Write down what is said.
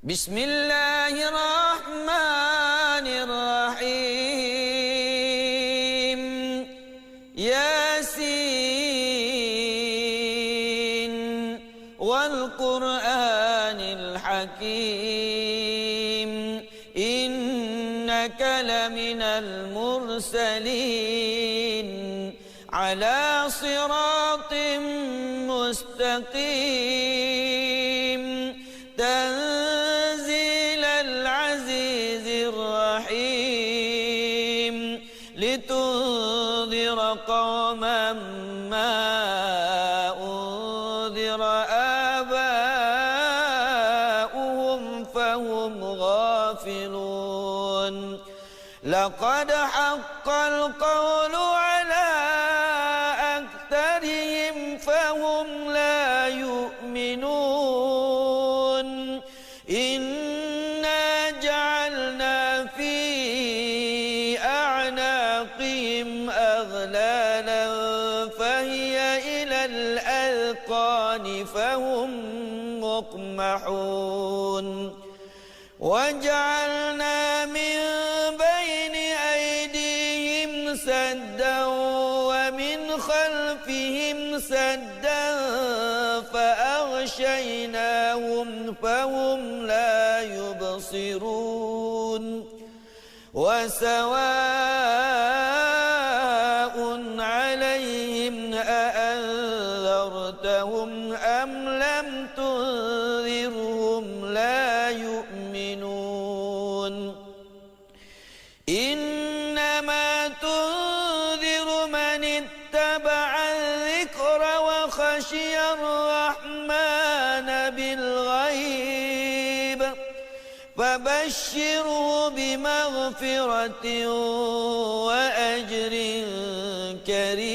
بسم الله الرحمن الرحيم ياسين والقرآن الحكيم إنك لمن المرسلين على صراط مستقيم تنزيل العزيز الرحيم لتنذر قوما ما أنذر آباؤهم فهم غافلون لقد حق القول على أكثرهم فهم لا يؤمنون إنا جعلنا في أعناقهم أغلالا فهي إلى الأذقان فهم مقمحون وجعلنا من بين أيديهم سدا ومن خلفهم سدا فأغشيناهم فهم لا يبصرون وسواء عليهم أأنذرتهم أم لم تنذرهم لا يؤمنون إنما تنذر من اتبع الذكر وخشي الرحمن بالغيب فبشره بمغفرة وأجر كريم